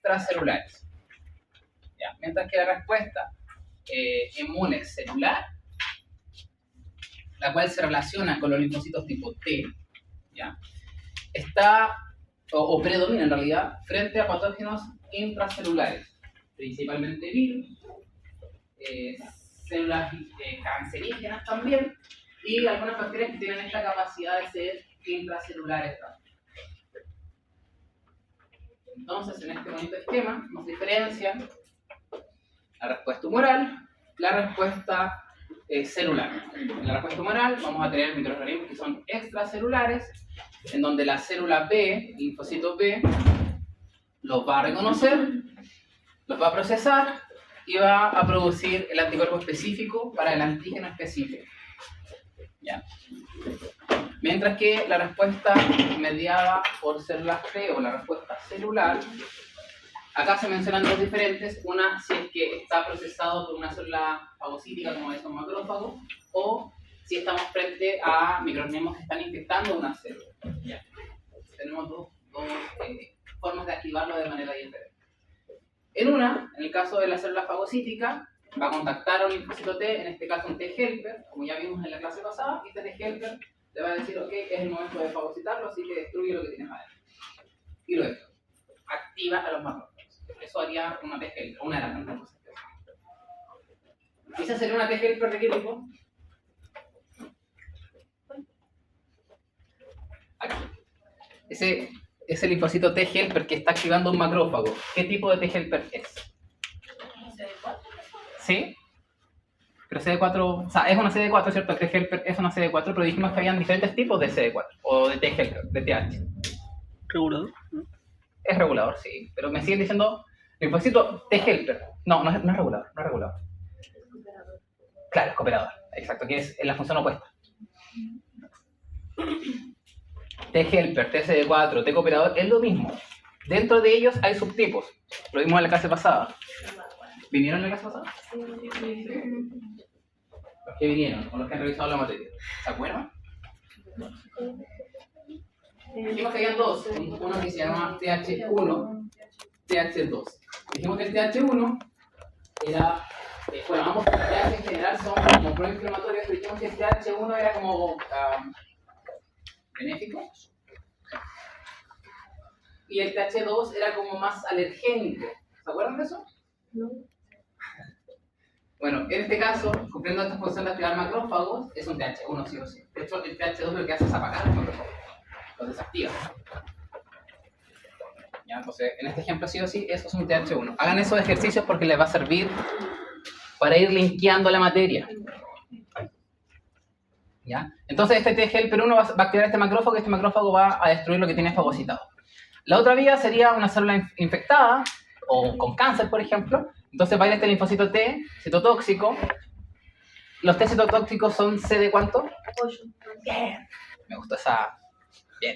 extracelulares. ¿Ya? Mientras que la respuesta inmune celular, la cual se relaciona con los linfocitos tipo T, ¿ya? Está o predomina en realidad frente a patógenos intracelulares, principalmente virus, células cancerígenas también, y algunas bacterias que tienen esta capacidad de ser intracelulares también. Entonces, en este bonito esquema nos diferencian la respuesta humoral, la respuesta celular. En la respuesta humoral vamos a tener microorganismos que son extracelulares, en donde la célula B, el linfocito B, los va a reconocer, los va a procesar y va a producir el anticuerpo específico para el antígeno específico. ¿Ya? Mientras que la respuesta mediada por células T o la respuesta celular, acá se mencionan dos diferentes. Una, si es que está procesado por una célula fagocítica como es un macrófago, o si estamos frente a microorganismos que están infectando una célula. ¿Ya? Tenemos dos formas de activarlo de manera diferente. En el caso de la célula fagocítica, va a contactar a un linfocito T, en este caso un T helper, como ya vimos en la clase pasada, y este T helper le va a decir, ok, es el momento de fagocitarlo, así que destruye lo que tienes adentro. Y luego, activa a los macrófagos. Eso haría una T helper, una de las tantas cosas. ¿Esa sería una T helper de qué tipo? Aquí. Ese es el linfocito T helper que está activando un macrófago. ¿Qué tipo de T helper es? CD4. ¿Sí? Pero CD4, o sea, es una CD4, ¿cierto? El T helper es una CD4, pero dijimos que habían diferentes tipos de CD4 o de T helper, de TH. ¿Regulador? Es regulador, sí, pero me siguen diciendo linfocito T helper. No es regulador, no es regulador. Claro, es cooperador, exacto, que es en la función opuesta. T helper, TCD4, T cooperador, es lo mismo. Dentro de ellos hay subtipos. Lo vimos en la clase pasada. ¿Vinieron en la clase pasada? Sí. Los que vinieron, o los que han revisado la materia. ¿Se acuerdan? Dijimos que había dos. Uno que se llama TH1, TH2. Dijimos que el TH1 era... bueno, ambos TH en general son como proinflamatorios, pero dijimos que el TH1 era como... benéfico, y el TH2 era como más alergénico. ¿Se acuerdan de eso? No. Bueno, en este caso, cumpliendo esta función de activar macrófagos, es un TH1 sí o sí. De hecho, el TH2 lo que hace es apagar los macrófagos, los desactiva. ¿Ya? Entonces, en este ejemplo sí o sí, eso es un TH1. Hagan esos ejercicios porque les va a servir para ir linkeando la materia. ¿Ya? Entonces este T helper 1 va a activar este macrófago y este macrófago va a destruir lo que tiene fagocitado. La otra vía sería una célula infectada o con cáncer, por ejemplo. Entonces va a ir este linfocito T citotóxico. ¿Los T citotóxicos son C de cuánto? 8. Bien. Me gustó esa... Bien.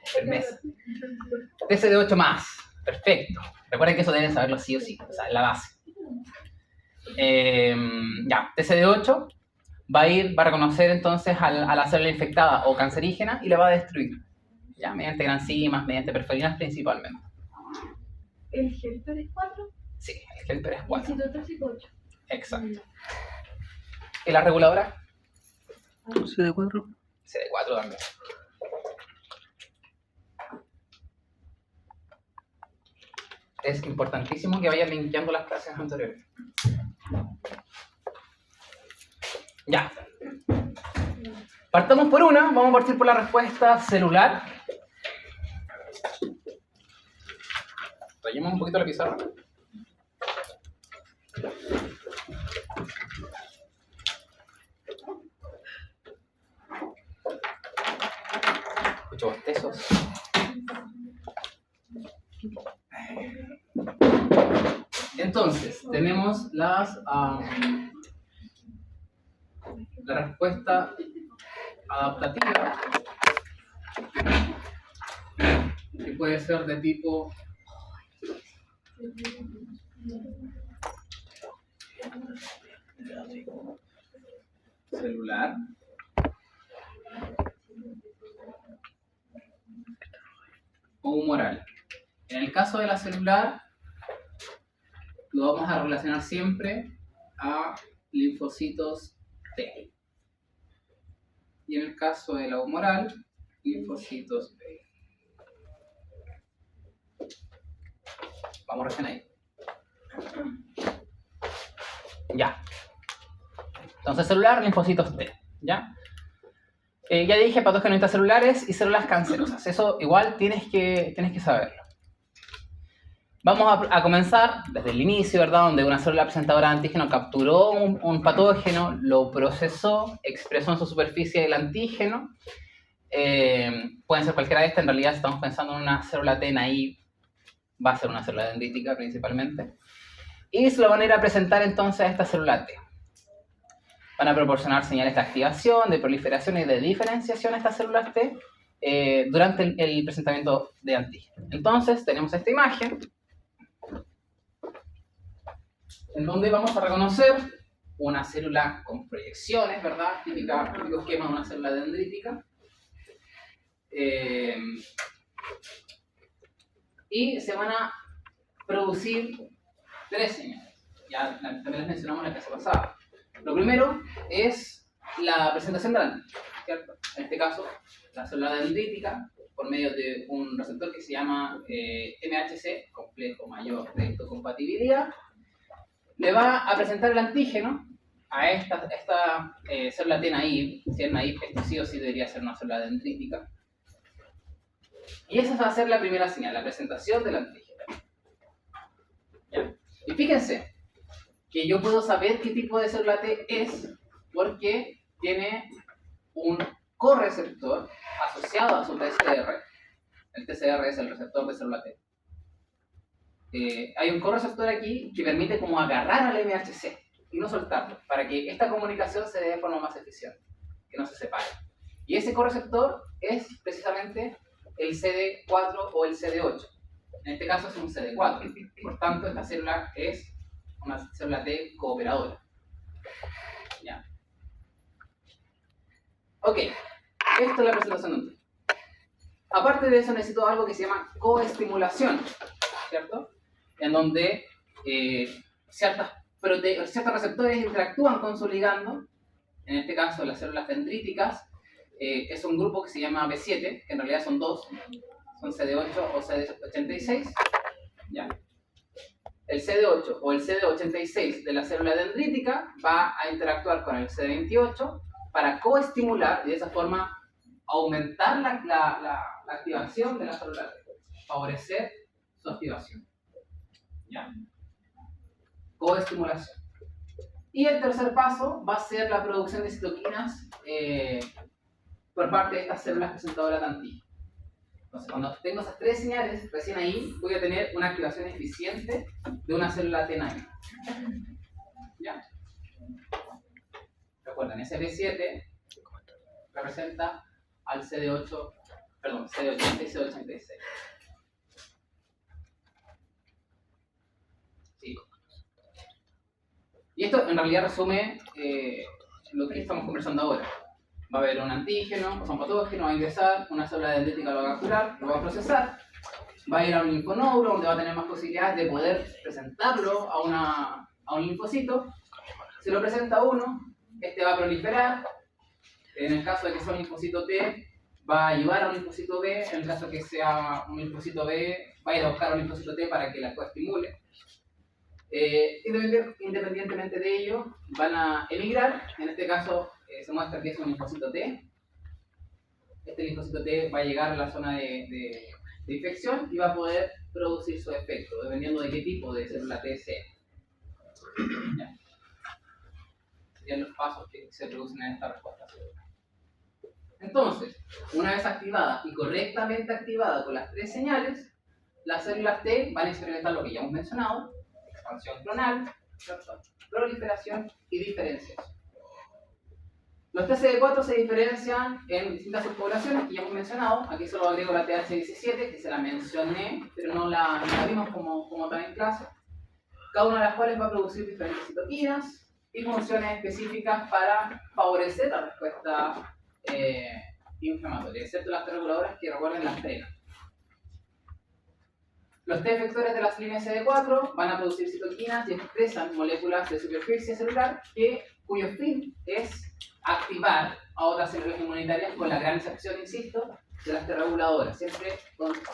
Firmeza. TC de 8 más. Perfecto. Recuerden que eso deben saberlo sí o sí. O sea, la base. Ya. TC de 8 va a reconocer entonces a la célula infectada o cancerígena y la va a destruir. Ya, mediante granzimas, mediante perforinas principalmente. ¿El helper es 4? Sí, el helper es 4. El citotóxico 8. Exacto. ¿Y la reguladora? CD4. CD4 también. Es importantísimo que vayan linkeando las clases anteriores. Ya. Partamos por una, vamos a partir por la respuesta celular. Rayemos un poquito la pizarra. Escucho bostezos. Entonces, tenemos la respuesta adaptativa, que puede ser de tipo celular, o humoral. En el caso de la celular, lo vamos a relacionar siempre a linfocitos T. Y en el caso de la humoral, linfocitos B. Vamos recién ahí. Ya. Entonces celular, linfocitos T. ¿Ya? Ya dije patógenos intracelulares y células cancerosas. Eso igual tienes que saberlo. Vamos a comenzar desde el inicio, ¿verdad? Donde una célula presentadora de antígeno capturó un patógeno, lo procesó, expresó en su superficie el antígeno. Pueden ser cualquiera de estas. En realidad, si estamos pensando en una célula T naive, va a ser una célula dendrítica principalmente. Y se lo van a ir a presentar entonces a esta célula T. Van a proporcionar señales de activación, de proliferación y de diferenciación a estas células T durante el presentamiento de antígeno. Entonces, tenemos esta imagen en donde vamos a reconocer una célula con proyecciones, ¿verdad? Típico esquema de una célula dendrítica. Y se van a producir 3 señales. Ya también les mencionamos en la clase pasada. Lo primero es la presentación del antígeno, ¿cierto? En este caso, la célula dendrítica, por medio de un receptor que se llama MHC, complejo mayor de histocompatibilidad, le va a presentar el antígeno a esta célula T naive. Si es naive, esto sí o sí debería ser una célula dendrítica. Y esa va a ser la primera señal, la presentación del antígeno. ¿Ya? Y fíjense que yo puedo saber qué tipo de célula T es porque tiene un correceptor asociado a su TCR. El TCR es el receptor de célula T. Hay un correceptor aquí que permite como agarrar al MHC y no soltarlo, para que esta comunicación se dé de forma más eficiente, que no se separe. Y ese correceptor es precisamente el CD4 o el CD8. En este caso es un CD4. Por tanto, esta célula es una célula T cooperadora. ¿Ya? Ok, esto es la presentación de un T. Aparte de eso, necesito algo que se llama coestimulación, ¿cierto? En donde ciertos receptores interactúan con su ligando. En este caso, las células dendríticas es un grupo que se llama B7, que en realidad son 2, son CD8 o CD86. ¿Ya? El CD8 o el CD86 de la célula dendrítica va a interactuar con el CD28 para coestimular y de esa forma aumentar la activación de la célula T, favorecer su activación. ¿Ya? Coestimulación. Y el tercer paso va a ser la producción de citoquinas por parte de estas células presentadoras de antígeno. Entonces, cuando tengo esas 3 señales, recién ahí voy a tener una activación eficiente de una célula T naive. ¿Ya? Recuerden, ese B7 representa al CD8, perdón, CD80 y CD86. Sí. Y esto en realidad resume lo que estamos conversando ahora. Va a haber un antígeno, o sea, un patógeno, va a ingresar, una célula dendrítica lo va a capturar, lo va a procesar, va a ir a un linfonodo donde va a tener más posibilidades de poder presentarlo a un linfocito. Si lo presenta a uno, este va a proliferar. En el caso de que sea un linfocito T, va a ayudar a un linfocito B. En el caso de que sea un linfocito B, va a ir a buscar a un linfocito T para que la coestimule. Independientemente de ello, van a emigrar. En este caso, se muestra que es un linfocito T. Este linfocito T va a llegar a la zona de infección y va a poder producir su efecto, dependiendo de qué tipo de célula T sea. ¿Ya? Serían los pasos que se producen en esta respuesta celular. Entonces, una vez activada y correctamente activada con las 3 señales, las células T van a experimentar lo que ya hemos mencionado: expansión clonal, proliferación y diferenciación. Los TCD4 se diferencian en distintas subpoblaciones que ya hemos mencionado. Aquí solo agrego la TH17, que se la mencioné, pero no la vimos como tal en clase. Cada una de las cuales va a producir diferentes citoquinas y funciones específicas para favorecer la respuesta inflamatoria, excepto las T reguladoras, que recuerden las frenan. Los T efectores de las líneas CD4 van a producir citoquinas y expresan moléculas de superficie celular cuyo fin es activar a otras células inmunitarias con la gran excepción, insisto, de las T reguladoras. Siempre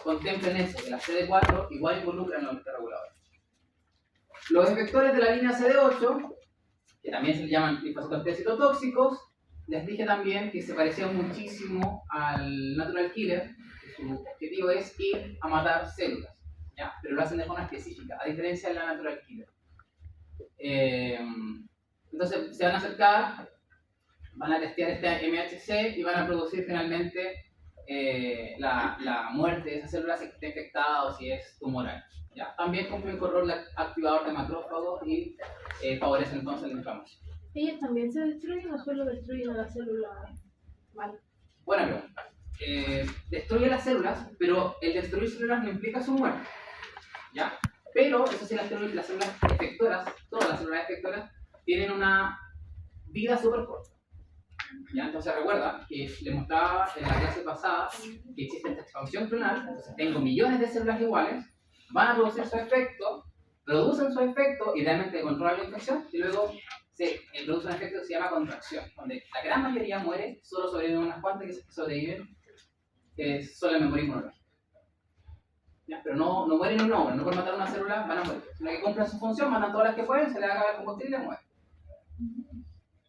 contemplen eso, que las CD4 igual involucran a los T reguladores. Los efectores de la línea CD8, que también se le llaman linfocitos T citotóxicos, les dije también que se parecían muchísimo al natural killer, que su objetivo es ir a matar células, ¿ya? Pero lo hacen de forma específica, a diferencia de la natural killer. Entonces se van a acercar, van a testear este MHC y van a producir finalmente la muerte de esas células si está infectada o si es tumoral. ¿Ya? También cumplen con rol de activador de macrófagos y favorecen entonces la inflamación. ¿Ellas también se destruyen o solo destruyen a la célula mal? Buena pregunta. Destruye las células, pero el destruir células no implica su muerte, ¿ya? Pero eso sí, las células efectoras, todas las células efectoras, tienen una vida súper corta. ¿Ya? Entonces recuerda que les mostraba en la clase pasada que existe esta expansión clonal. Entonces tengo millones de células iguales, van a producir su efecto, producen su efecto, idealmente controlan la infección, y luego se produce un efecto que se llama contracción, donde la gran mayoría muere, solo sobreviven unas cuantas que sobreviven, son la memoria inmunológica. ¿Ya? Pero no mueren en una obra, no por matar una célula van a morir. Sino que cumplen su función, matan todas las que pueden, se les acaba el combustible y mueren.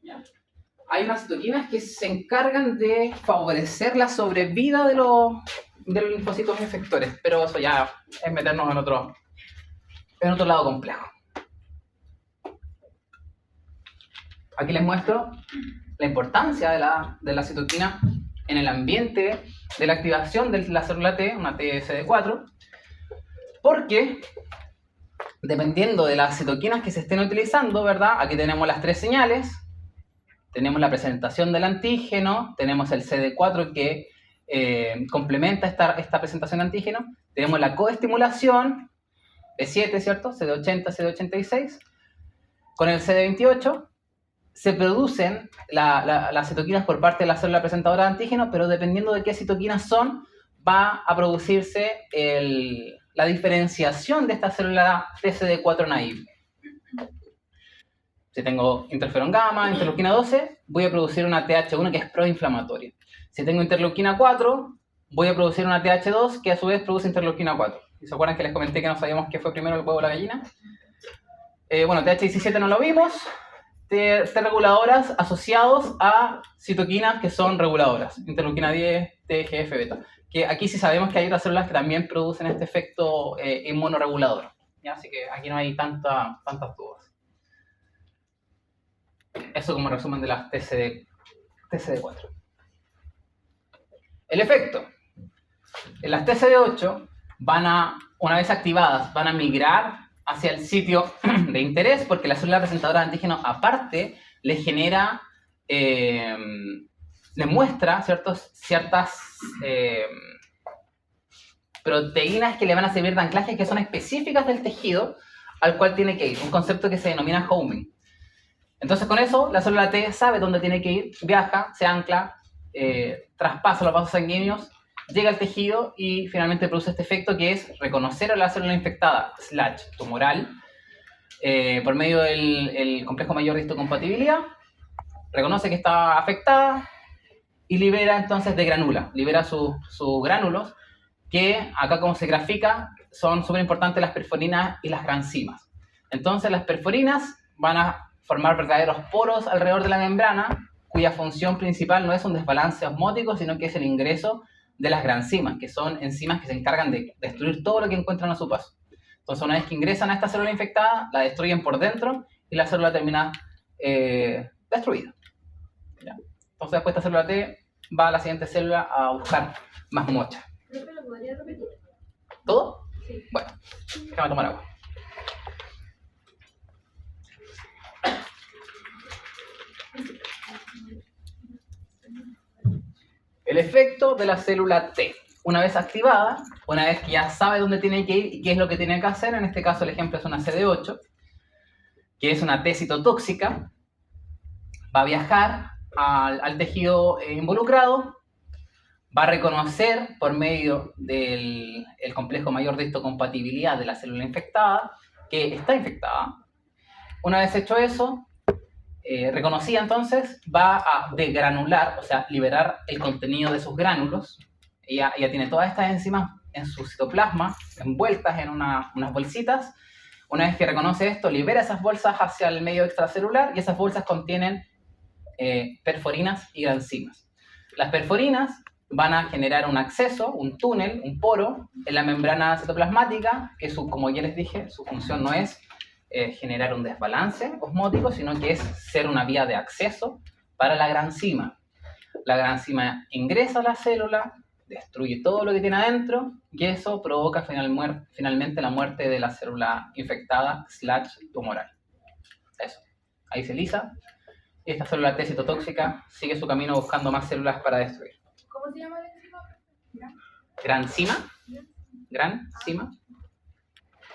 ¿Ya? Hay unas citoquinas que se encargan de favorecer la sobrevida de los linfocitos efectores, pero eso ya es meternos en otro lado complejo. Aquí les muestro la importancia de la citoquina en el ambiente de la activación de la célula T, una TSD4, porque dependiendo de las citoquinas que se estén utilizando, ¿verdad? Aquí tenemos las tres señales, tenemos la presentación del antígeno, tenemos el CD4 que complementa esta presentación de antígeno, tenemos la coestimulación, B7, ¿cierto? CD80, CD86, con el CD28, se producen las citoquinas por parte de la célula presentadora de antígeno, pero dependiendo de qué citoquinas son, va a producirse la diferenciación de esta célula TCD4 naive. Si tengo interferón gamma, interleuquina 12, voy a producir una TH1 que es proinflamatoria. Si tengo interleuquina 4, voy a producir una TH2 que a su vez produce interleuquina 4. ¿Y se acuerdan que les comenté que no sabíamos qué fue primero el huevo o la gallina? Bueno, TH17 no lo vimos. T reguladoras asociados a citoquinas que son reguladoras, interleuquina 10, TGF beta, que aquí sí sabemos que hay otras células que también producen este efecto inmunoregulador, ¿ya? Así que aquí no hay tantas dudas. Eso como resumen de las TCD4. El efecto. En las TCD8 una vez activadas, van a migrar hacia el sitio de interés, porque la célula presentadora de antígeno aparte le genera, le muestra ciertas proteínas que le van a servir de anclaje que son específicas del tejido al cual tiene que ir, un concepto que se denomina homing. Entonces con eso la célula T sabe dónde tiene que ir, viaja, se ancla, traspasa los vasos sanguíneos, llega al tejido y finalmente produce este efecto que es reconocer a la célula infectada / tumoral por medio del complejo mayor de histocompatibilidad, reconoce que está afectada y libera entonces degranula, libera sus gránulos, que acá como se grafica son súper importantes las perforinas y las granzimas. Entonces las perforinas van a formar verdaderos poros alrededor de la membrana, cuya función principal no es un desbalance osmótico, sino que es el ingreso de las granzimas, que son enzimas que se encargan de destruir todo lo que encuentran a su paso. Entonces, una vez que ingresan a esta célula infectada, la destruyen por dentro y la célula termina destruida. ¿Ya? Entonces, después esta célula T va a la siguiente célula a buscar más mocha. ¿Me lo podría repetir? ¿Todo? Sí. Bueno, déjame tomar agua. El efecto de la célula T. Una vez activada, una vez que ya sabe dónde tiene que ir y qué es lo que tiene que hacer, en este caso el ejemplo es una CD8, que es una T citotóxica, va a viajar al tejido involucrado, va a reconocer por medio del el complejo mayor de histocompatibilidad de la célula infectada que está infectada. Una vez hecho eso, reconocida entonces, va a degranular, o sea, liberar el contenido de sus gránulos. Ella tiene todas estas enzimas en su citoplasma, envueltas en unas bolsitas. Una vez que reconoce esto, libera esas bolsas hacia el medio extracelular y esas bolsas contienen perforinas y granzimas. Las perforinas van a generar un acceso, un túnel, un poro en la membrana citoplasmática, que como ya les dije, su función no es generar un desbalance osmótico, sino que es ser una vía de acceso para la granzima. La granzima ingresa a la célula, destruye todo lo que tiene adentro y eso provoca finalmente la muerte de la célula infectada / tumoral. Eso. Ahí se lisa. Y esta célula T citotóxica sigue su camino buscando más células para destruir. ¿Cómo se llama la enzima? Granzima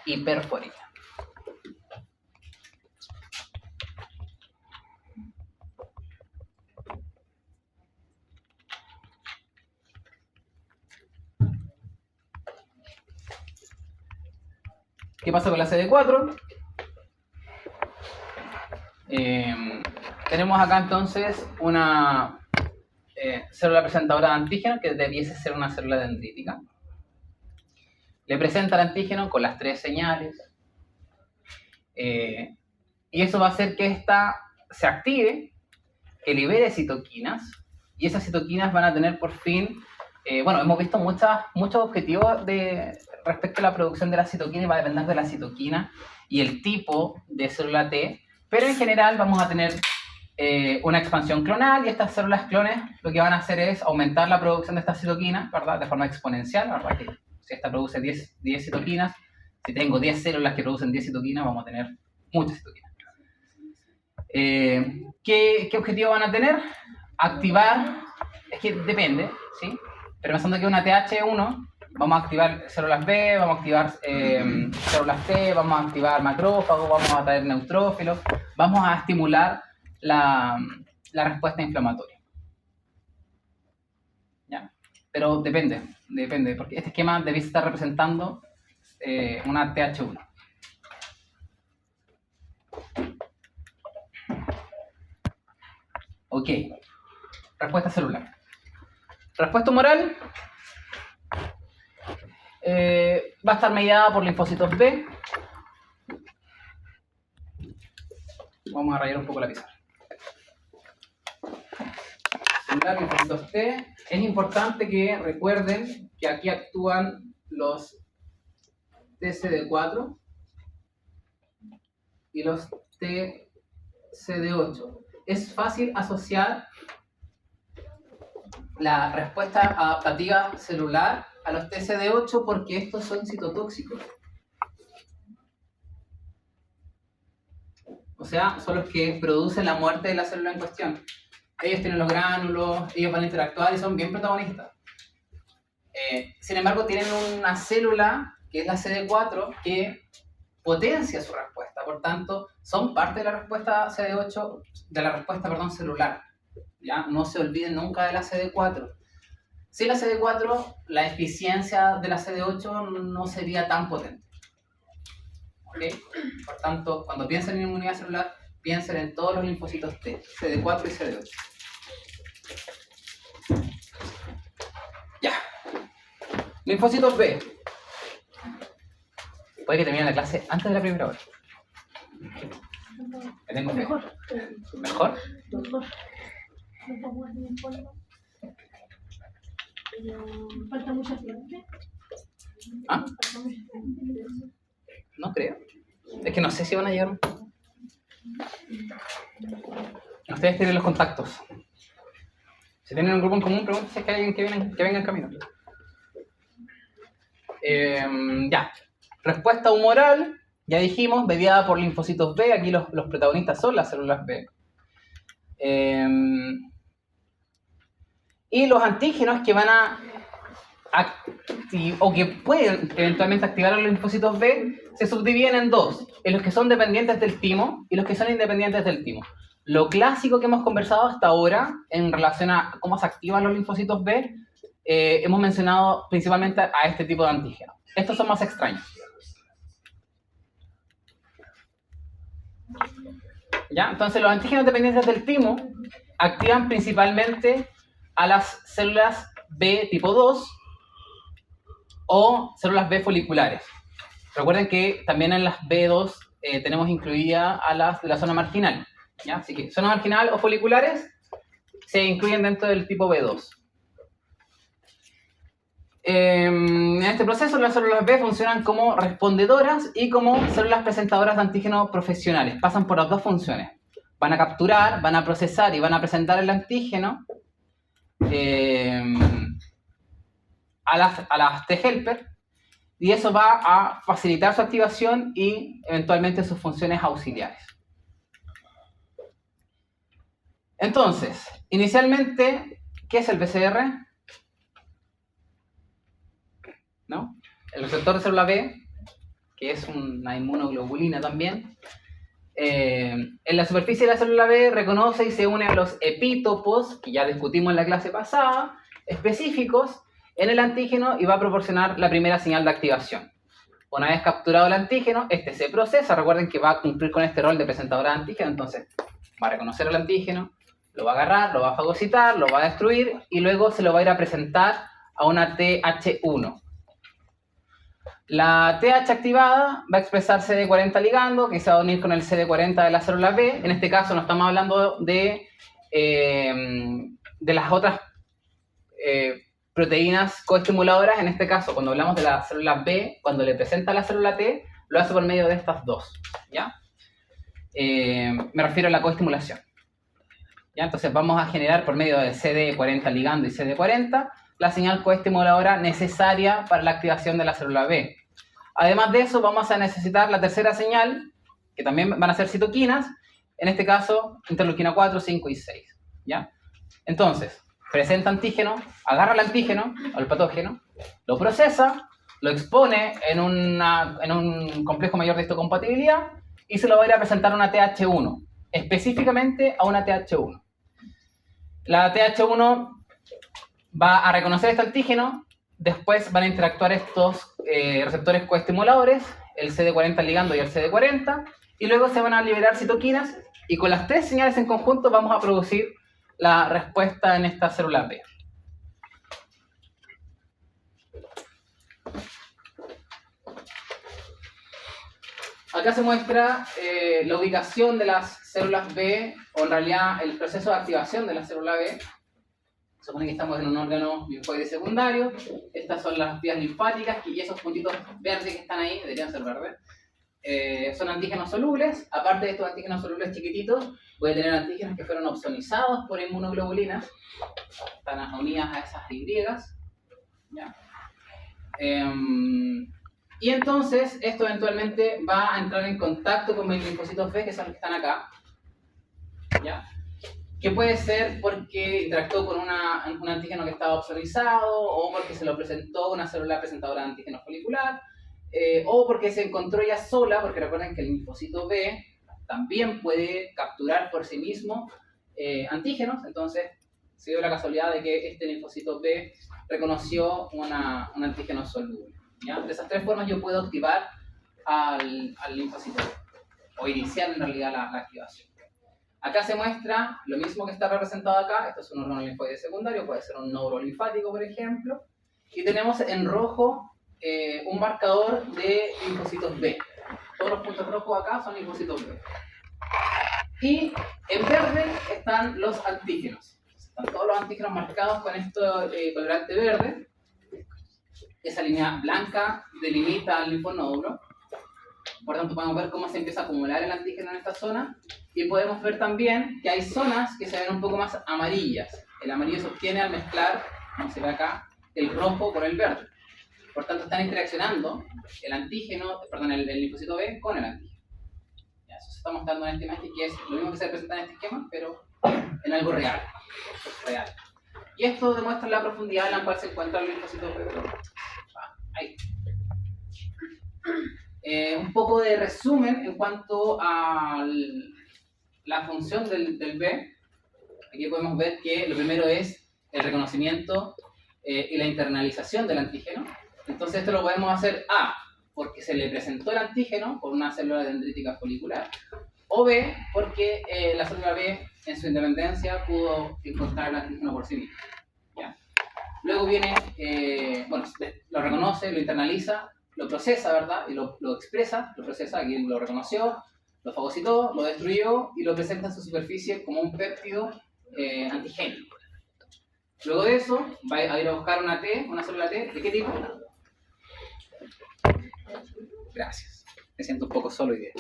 y perforina. ¿Qué pasa con la CD4? Tenemos acá entonces una célula presentadora de antígeno que debiese ser una célula dendrítica. Le presenta el antígeno con las 3 señales y eso va a hacer que ésta se active, que libere citoquinas y esas citoquinas van a tener por fin, hemos visto muchos objetivos respecto a la producción de la citoquina y va a depender de la citoquina y el tipo de célula T, pero en general vamos a tener una expansión clonal y estas células clones lo que van a hacer es aumentar la producción de estas citoquinas, ¿verdad? De forma exponencial, ¿verdad? Que si esta produce 10 citoquinas, si tengo 10 células que producen 10 citoquinas, vamos a tener muchas citoquinas. ¿Qué objetivo van a tener? Activar, es que depende, ¿sí? Pero pensando que una TH1, vamos a activar células B, vamos a activar células T, vamos a activar macrófagos, vamos a traer neutrófilos, vamos a estimular la respuesta inflamatoria. ¿Ya? Pero depende, porque este esquema debe estar representando una TH1. Ok, respuesta celular. Respuesta humoral va a estar mediada por linfocitos B. Vamos a rayar un poco la pizarra. Celular, linfocitos T. Es importante que recuerden que aquí actúan los TCD4 y los TCD8. Es fácil asociar la respuesta adaptativa celular a los TCD8 porque estos son citotóxicos. O sea, son los que producen la muerte de la célula en cuestión. Ellos tienen los gránulos, ellos van a interactuar y son bien protagonistas. Sin embargo, tienen una célula, que es la CD4, que potencia su respuesta. Por tanto, son parte de la respuesta CD8, de la respuesta, celular. ¿Ya? No se olviden nunca de la CD4. Sin la CD4, la eficiencia de la CD8 no sería tan potente. ¿Okay? Por tanto, cuando piensen en inmunidad celular, piensen en todos los linfocitos T, CD4 y CD8. Ya. Linfocitos B. Puede que termine la clase antes de la primera hora. ¿Me tengo fe? Mejor. ¿Mejor? Mejor. No pongo en el polvo. Pero falta mucha gente. ¿Ah? Falta mucha gente. No creo. Es que no sé si van a llegar. Ustedes tienen los contactos. Si tienen un grupo en común, pregúntense si es que hay alguien que venga en camino. Ya. Respuesta humoral, ya dijimos, mediada por linfocitos B. Aquí los protagonistas son las células B. Y los antígenos que van a o que pueden eventualmente activar a los linfocitos B se subdividen en dos, en los que son dependientes del timo y los que son independientes del timo. Lo clásico que hemos conversado hasta ahora en relación a cómo se activan los linfocitos B hemos mencionado principalmente a este tipo de antígenos. Estos son más extraños. ¿Ya? Entonces, los antígenos dependientes del timo activan principalmente a las células B tipo 2 o células B foliculares. Recuerden que también en las B2 tenemos incluida a las de la zona marginal. ¿Ya? Así que zona marginal o foliculares se incluyen dentro del tipo B2. En este proceso, las células B funcionan como respondedoras y como células presentadoras de antígenos profesionales. Pasan por las dos funciones. Van a capturar, van a procesar y van a presentar el antígeno a las T-helper, y eso va a facilitar su activación y eventualmente sus funciones auxiliares. Entonces, inicialmente, ¿qué es el BCR? ¿No? El receptor de célula B, que es una inmunoglobulina también, en la superficie de la célula B reconoce y se une a los epítopos, que ya discutimos en la clase pasada, específicos en el antígeno, y va a proporcionar la primera señal de activación. Una vez capturado el antígeno, este se procesa. Recuerden que va a cumplir con este rol de presentadora de antígeno, entonces va a reconocer el antígeno, lo va a agarrar, lo va a fagocitar, lo va a destruir y luego se lo va a ir a presentar a una TH1. La TH activada va a expresar CD40 ligando, que se va a unir con el CD40 de la célula B. En este caso no estamos hablando de las otras proteínas coestimuladoras. En este caso, cuando hablamos de la célula B, cuando le presenta a la célula T, lo hace por medio de estas dos, ¿ya? Me refiero a la coestimulación. ¿Ya? Entonces vamos a generar por medio de CD40 ligando y CD40 la señal coestimuladora necesaria para la activación de la célula B. Además de eso, vamos a necesitar la tercera señal, que también van a ser citoquinas, en este caso interleuquina 4, 5 y 6. ¿Ya? Entonces, presenta antígeno, agarra el antígeno o el patógeno, lo procesa, lo expone en un complejo mayor de histocompatibilidad y se lo va a ir a presentar a una TH1, específicamente a una TH1. La TH1 va a reconocer este antígeno, después van a interactuar estos receptores coestimuladores, el CD40 ligando y el CD40, y luego se van a liberar citoquinas, y con las tres señales en conjunto vamos a producir la respuesta en esta célula B. Acá se muestra la ubicación de las células B, o en realidad el proceso de activación de la célula B. Se supone que estamos en un órgano linfoide secundario. Estas son las vías linfáticas, y esos puntitos verdes que están ahí, deberían ser verdes, son antígenos solubles. Aparte de estos antígenos solubles chiquititos, puede tener antígenos que fueron opsonizados por inmunoglobulinas, están unidas a esas Y. ¿Ya? Y entonces esto eventualmente va a entrar en contacto con mis linfocitos B, que son los que están acá. ¿Ya? Que puede ser porque interactuó con un antígeno que estaba opsonizado, o porque se lo presentó una célula presentadora de antígeno folicular, o porque se encontró ella sola, porque recuerden que el linfocito B también puede capturar por sí mismo antígenos. Entonces se dio la casualidad de que este linfocito B reconoció un antígeno soluble. ¿Ya? De esas tres formas yo puedo activar al linfocito B, o iniciar en realidad la activación. Acá se muestra lo mismo que está representado acá. Esto es un órgano linfoide secundario, puede ser un nódulo linfático, por ejemplo. Y tenemos en rojo un marcador de linfocitos B. Todos los puntos rojos acá son linfocitos B. Y en verde están los antígenos. Están todos los antígenos marcados con esto colorante verde. Esa línea blanca delimita el linfonódulo. Por tanto, podemos ver cómo se empieza a acumular el antígeno en esta zona. Y podemos ver también que hay zonas que se ven un poco más amarillas. El amarillo se obtiene al mezclar, como se ve acá, el rojo con el verde. Por tanto, están interaccionando el linfocito B con el antígeno. Ya, eso se está mostrando en esta imagen, que es lo mismo que se representa en este esquema, pero en algo real. Y esto demuestra la profundidad en la cual se encuentra el linfocito B. Ahí. Un poco de resumen en cuanto a la función del B. Aquí podemos ver que lo primero es el reconocimiento y la internalización del antígeno. Entonces esto lo podemos hacer A, porque se le presentó el antígeno por una célula dendrítica folicular, o B, porque la célula B en su independencia pudo encontrar el antígeno por sí misma. ¿Ya? Luego viene, lo reconoce, lo internaliza, lo procesa, ¿verdad? Y lo expresa, lo procesa, aquí lo reconoció, lo fagocitó, lo destruyó y lo presenta en su superficie como un péptido antigénico. Luego de eso, va a ir a buscar una T, una célula T, ¿de qué tipo? Gracias. Me siento un poco solo hoy día.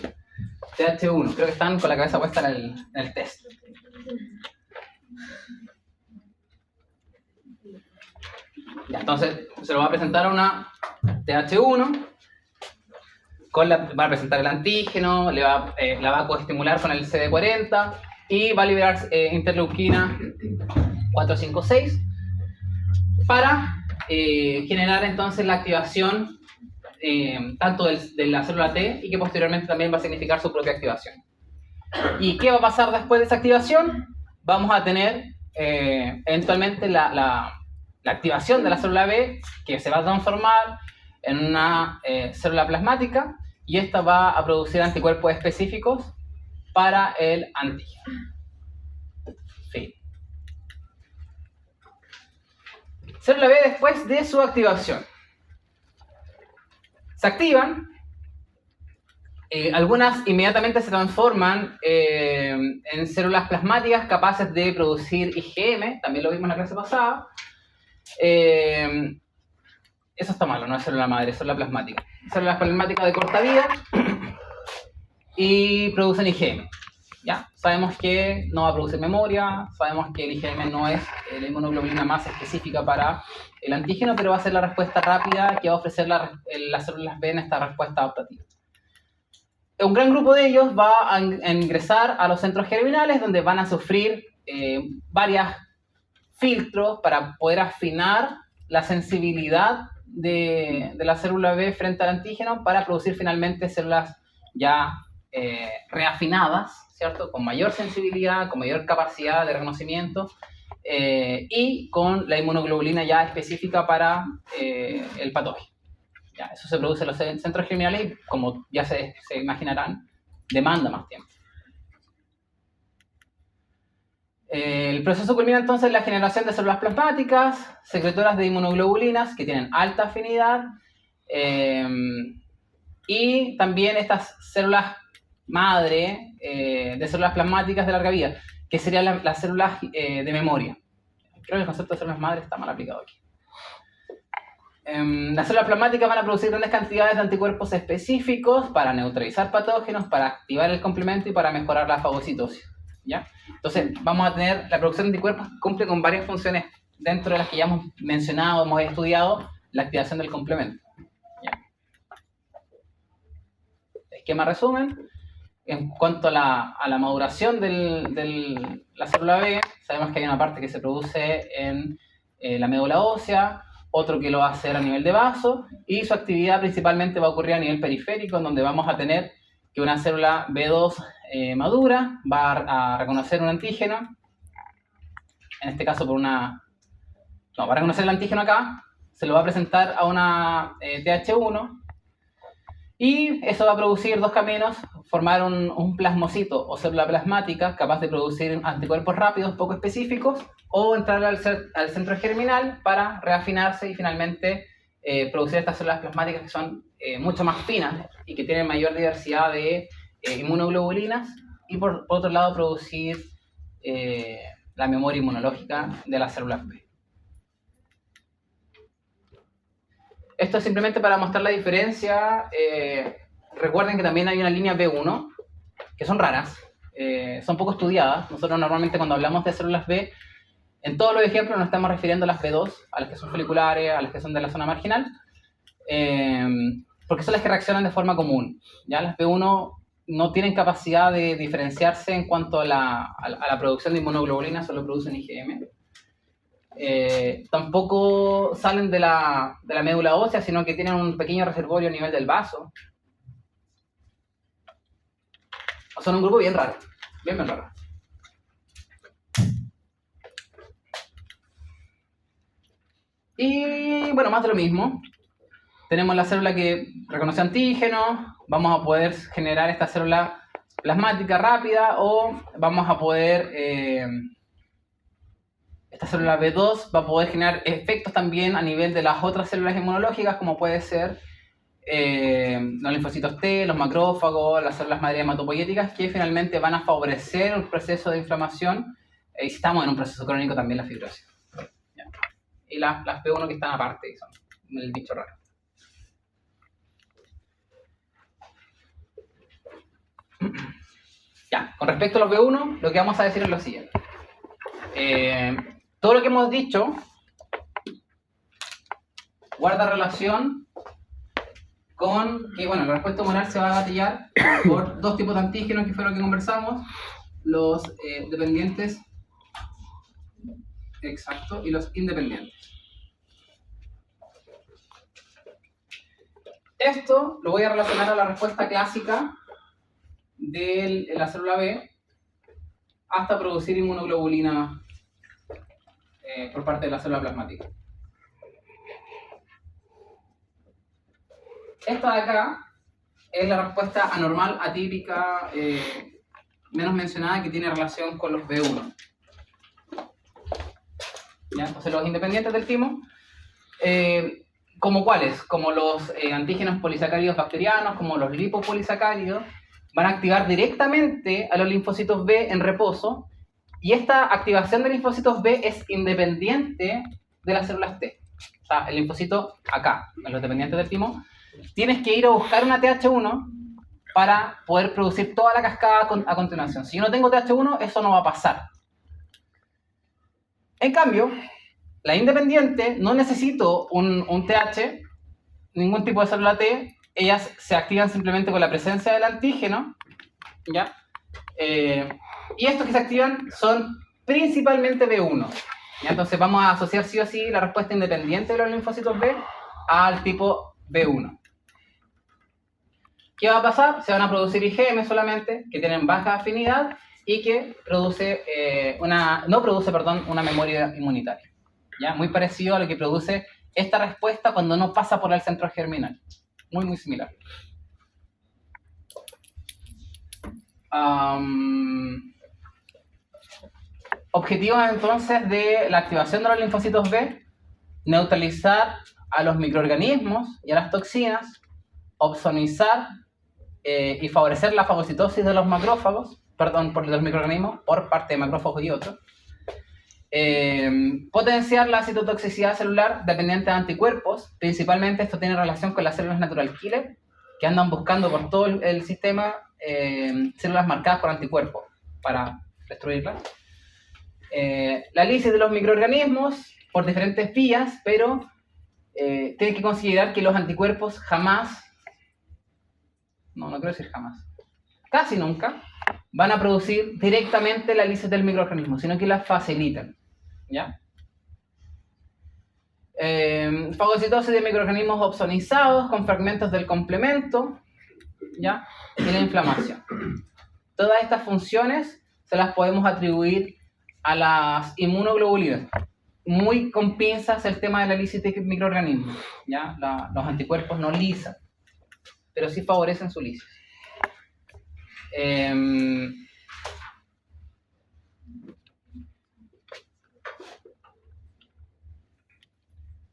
TH1, creo que están con la cabeza puesta en el test. Ya, entonces se lo va a presentar a una TH1, va a presentar el antígeno, la va a coestimular con el CD40 y va a liberar interleuquina 456 para generar entonces la activación tanto de la célula T y que posteriormente también va a significar su propia activación. ¿Y qué va a pasar después de esa activación? Vamos a tener eventualmente la activación de la célula B, que se va a transformar en una célula plasmática, y esta va a producir anticuerpos específicos para el antígeno. Fin. Célula B después de su activación. Se activan, algunas inmediatamente se transforman en células plasmáticas capaces de producir IgM, también lo vimos en la clase pasada. Eso está malo, no es célula madre, es célula plasmática. Células plasmáticas de corta vida y producen IgM. ¿Ya? Sabemos que no va a producir memoria, sabemos que el IgM no es la inmunoglobulina más específica para el antígeno, pero va a ser la respuesta rápida que va a ofrecer las células B en esta respuesta adaptativa. Un gran grupo de ellos va a ingresar a los centros germinales, donde van a sufrir varios filtros para poder afinar la sensibilidad de la célula B frente al antígeno para producir finalmente células ya reafinadas, ¿cierto? Con mayor sensibilidad, con mayor capacidad de reconocimiento y con la inmunoglobulina ya específica para el patógeno. Ya, eso se produce en los centros germinales y, como ya se imaginarán, demanda más tiempo. El proceso culmina entonces en la generación de células plasmáticas, secretoras de inmunoglobulinas que tienen alta afinidad y también estas células madre de células plasmáticas de larga vida, que serían las células de memoria. Creo que el concepto de células madre está mal aplicado aquí. Las células plasmáticas van a producir grandes cantidades de anticuerpos específicos para neutralizar patógenos, para activar el complemento y para mejorar la fagocitosis. ¿Ya? Entonces, vamos a tener la producción de anticuerpos que cumple con varias funciones dentro de las que ya hemos mencionado, hemos estudiado, la activación del complemento. ¿Ya? Esquema resumen. En cuanto a la maduración de la célula B, sabemos que hay una parte que se produce en la médula ósea, otro que lo va a hacer a nivel de vaso, y su actividad principalmente va a ocurrir a nivel periférico, en donde vamos a tener que una célula B2 madura va a reconocer un antígeno, en este caso va a reconocer el antígeno acá, se lo va a presentar a una TH1, y eso va a producir dos caminos: formar un plasmocito o célula plasmática capaz de producir anticuerpos rápidos poco específicos, o entrar al centro germinal para reafinarse y finalmente producir estas células plasmáticas que son mucho más finas y que tienen mayor diversidad de inmunoglobulinas, y por otro lado producir la memoria inmunológica de las células B. Esto es simplemente para mostrar la diferencia. Recuerden que también hay una línea B1, que son raras, son poco estudiadas. Nosotros normalmente cuando hablamos de células B, en todos los ejemplos nos estamos refiriendo a las B2, a las que son foliculares, a las que son de la zona marginal, porque son las que reaccionan de forma común. ¿Ya? Las B1 no tienen capacidad de diferenciarse en cuanto a la producción de inmunoglobulina, solo producen IgM. Tampoco salen de la médula ósea, sino que tienen un pequeño reservorio a nivel del vaso. Son un grupo bien raro, bien raro. Y bueno, más de lo mismo. Tenemos la célula que reconoce antígenos, vamos a poder generar esta célula plasmática rápida o vamos a poder, esta célula B2 va a poder generar efectos también a nivel de las otras células inmunológicas, como puede ser los linfocitos T, los macrófagos, las células madre hematopoyéticas, que finalmente van a favorecer el proceso de inflamación y si estamos en un proceso crónico también la fibrosis. ¿Ya? Y las P1 que están aparte, son el bicho raro. Ya, con respecto a los B1, lo que vamos a decir es lo siguiente. Todo lo que hemos dicho guarda relación con que, bueno, la respuesta humoral se va a gatillar por dos tipos de antígenos, que fue lo que conversamos, los dependientes, exacto, y los independientes. Esto lo voy a relacionar a la respuesta clásica de la célula B hasta producir inmunoglobulina por parte de la célula plasmática. Esta de acá es la respuesta anormal, atípica, menos mencionada, que tiene relación con los B1. ¿Ya? Entonces los independientes del timo, ¿como cuáles? Como los antígenos polisacáridos bacterianos, como los lipopolisacáridos, van a activar directamente a los linfocitos B en reposo, y esta activación de linfocitos B es independiente de las células T. O sea, el linfocito acá, en los dependientes del timo, tienes que ir a buscar una TH1 para poder producir toda la cascada a continuación. Si yo no tengo TH1, eso no va a pasar. En cambio, la independiente, no necesito un TH, ningún tipo de célula T, ellas se activan simplemente con la presencia del antígeno, ¿ya? Y estos que se activan son principalmente B1. ¿Ya? Entonces vamos a asociar sí o sí la respuesta independiente de los linfocitos B al tipo B1. ¿Qué va a pasar? Se van a producir IgM solamente, que tienen baja afinidad y que no produce una memoria inmunitaria. ¿Ya? Muy parecido a lo que produce esta respuesta cuando no pasa por el centro germinal. Muy, muy similar. Objetivos entonces de la activación de los linfocitos B: neutralizar a los microorganismos y a las toxinas, opsonizar y favorecer la fagocitosis de los macrófagos, por los microorganismos por parte de macrófagos y otros, potenciar la citotoxicidad celular dependiente de anticuerpos. Principalmente esto tiene relación con las células natural killer, que andan buscando por todo el sistema células marcadas por anticuerpos para destruirlas. La lisis de los microorganismos por diferentes vías, pero tiene que considerar que los anticuerpos jamás, no quiero decir jamás, casi nunca van a producir directamente la lisis del microorganismo, sino que la facilitan. ¿Ya? Fagocitosis de microorganismos opsonizados con fragmentos del complemento, ¿ya? Y la inflamación. Todas estas funciones se las podemos atribuir a las inmunoglobulinas. Muy con pinzas el tema de la lisis de microorganismos, ¿ya? Los anticuerpos no lisan, pero sí favorecen su lisis.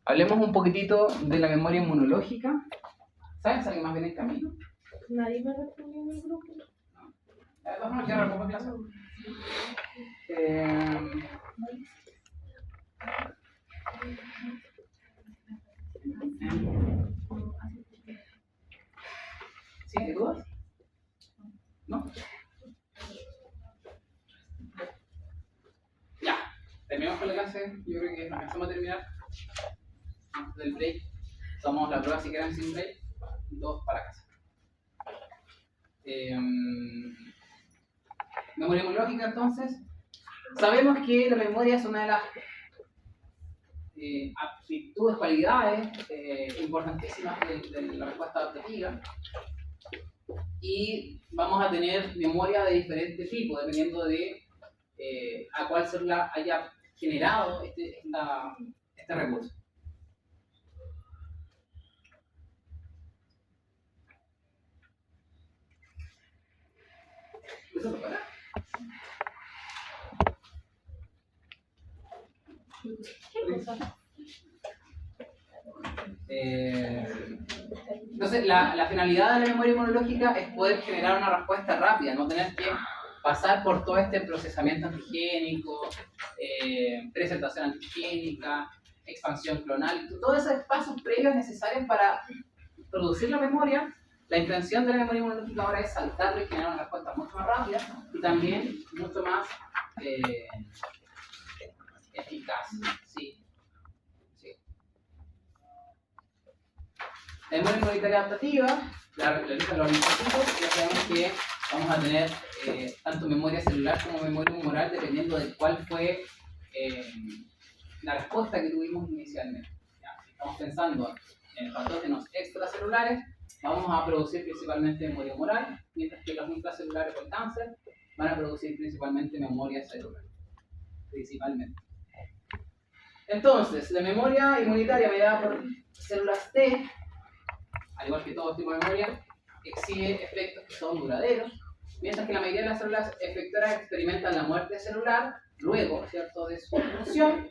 Hablemos un poquitito de la memoria inmunológica. ¿Sabes alguien más viene en camino? Nadie me respondió en el grupo. Vamos a quedar como clase. ¿Sí? ¿Hay dudas? ¿No? Ya, terminamos con la clase. Yo creo que empezamos a terminar antes del break. Tomamos la prueba si quieren sin break y todos para casa. Memoria inmunológica, entonces. Sabemos que la memoria es una de las aptitudes, cualidades importantísimas de la respuesta adaptativa. Y vamos a tener memoria de diferente tipo, dependiendo de a cuál célula haya generado este recurso. ¿Eso te para? ¿Qué cosa? Entonces, la finalidad de la memoria inmunológica es poder generar una respuesta rápida, no tener que pasar por todo este procesamiento antigénico, presentación antigénica, expansión clonal, todos esos pasos previos necesarios para producir la memoria. La intención de la memoria inmunológica ahora es saltarlo y generar una respuesta mucho más rápida y también mucho más eficaz. Sí. La memoria inmunitaria adaptativa la realizan los linfocitos y ya sabemos que vamos a tener tanto memoria celular como memoria humoral dependiendo de cuál fue la respuesta que tuvimos inicialmente. ¿Ya? Si estamos pensando en patógenos extracelulares, vamos a producir principalmente memoria humoral, mientras que los intracelulares con cáncer van a producir principalmente memoria celular. Principalmente. Entonces, la memoria inmunitaria mediada por células T, al igual que todo tipo de memoria, exhibe efectos que son duraderos, mientras que la mayoría de las células efectoras experimentan la muerte celular, luego, ¿cierto?, de su función.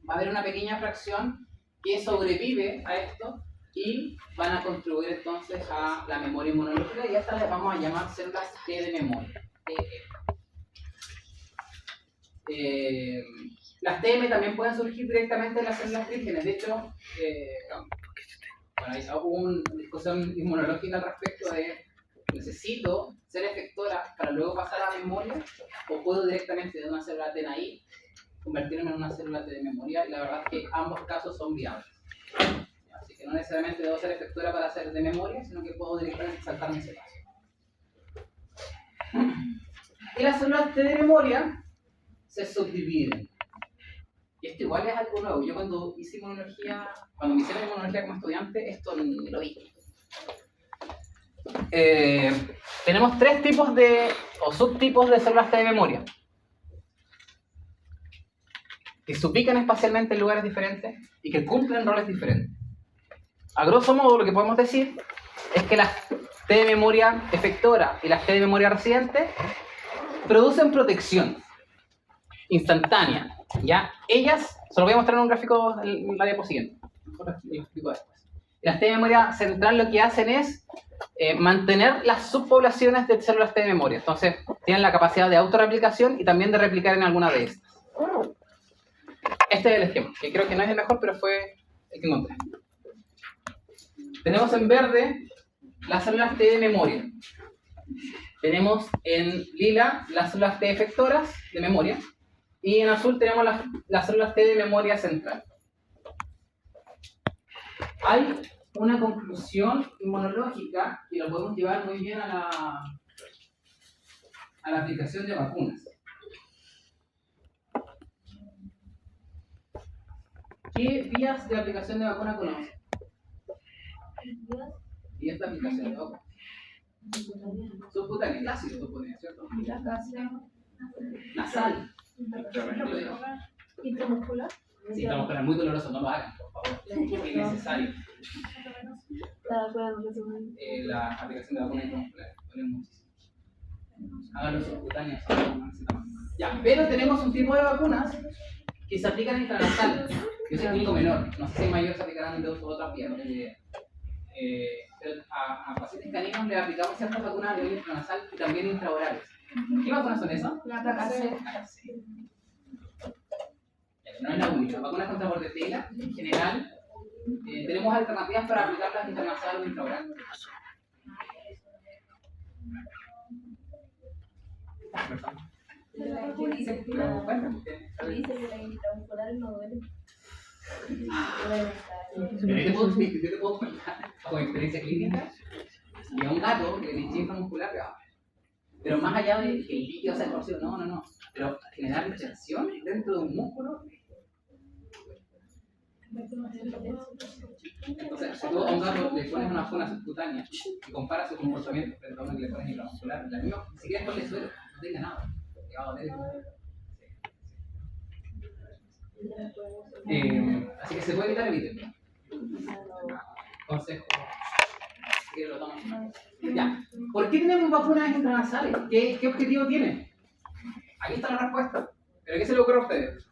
Va a haber una pequeña fracción que sobrevive a esto y van a contribuir entonces a la memoria inmunológica y a estas las vamos a llamar células T de memoria. Las TM también pueden surgir directamente de las células vírgenes. De hecho, hubo una discusión inmunológica al respecto de ¿necesito ser efectora para luego pasar a la memoria? ¿O puedo directamente de una célula T ahí convertirme en una célula T de memoria? Y la verdad es que ambos casos son viables. Así que no necesariamente debo ser efectora para hacer de memoria, sino que puedo directamente saltarme ese paso. Y las células T de memoria se subdividen. Y esto igual es algo nuevo. Yo cuando hice inmunología, cuando me hicieron inmunología como estudiante, esto ni lo vi. Tenemos tres tipos o subtipos de células T de memoria que se ubican espacialmente en lugares diferentes y que cumplen roles diferentes. A grosso modo, lo que podemos decir es que las T de memoria efectora y las T de memoria residente producen protección instantánea, ¿ya? Ellas, se lo voy a mostrar en un gráfico en la diapositiva siguiente. Lo explico después. Las T de memoria central lo que hacen es mantener las subpoblaciones de células T de memoria. Entonces, tienen la capacidad de autorreplicación y también de replicar en alguna de estas. Este es el esquema, que creo que no es el mejor, pero fue el que encontré. Tenemos en verde las células T de memoria. Tenemos en lila las células T efectoras de memoria. Y en azul tenemos las células T de memoria central. Hay una conclusión inmunológica que lo podemos llevar muy bien a la aplicación de vacunas. ¿Qué vías de aplicación de vacuna conocen? Vías de aplicación de vacuna. Subcutánea, ácido subcutáneo, ¿cierto? Nasal. Intramuscular. Sí, intramuscular, muy doloroso, no lo hagan, por favor. Es innecesario. La aplicación de vacuna intramuscular, duele muchísimo. Háganlo subcutáneos. Ya, pero tenemos un tipo de vacunas que se aplican intranasal. Yo soy clínico menor, no sé si en mayor se aplicarán de otras vías, no tengo idea. Pero a pacientes caninos le aplicamos ciertas vacunas a nivel intranasal y también intraorales. ¿Qué vacunas son esas? La KC. No es la única. Vacunas contra bordetela, en general, tenemos alternativas para aplicarlas intranasal o intraoral. Dice que la intramuscular no duele. Yo te puedo contar, con experiencia clínica, y a un gato que le hinché intramuscular, pero más allá de que el líquido sea torcido, no. Pero generar tensión dentro de un músculo. Entonces, si tú a un gato le pones una zona subcutánea y comparas su comportamiento frente a uno que le pones intramuscular, la misma, si quieres ponle suelo, no tenga nada. Así que se puede evitar, evítenlo. Consejo, si lo toman. Ya. ¿Por qué tenemos vacunas intranasales? ¿Qué objetivo tiene? Aquí está la respuesta. ¿Pero qué se le ocurre a ustedes?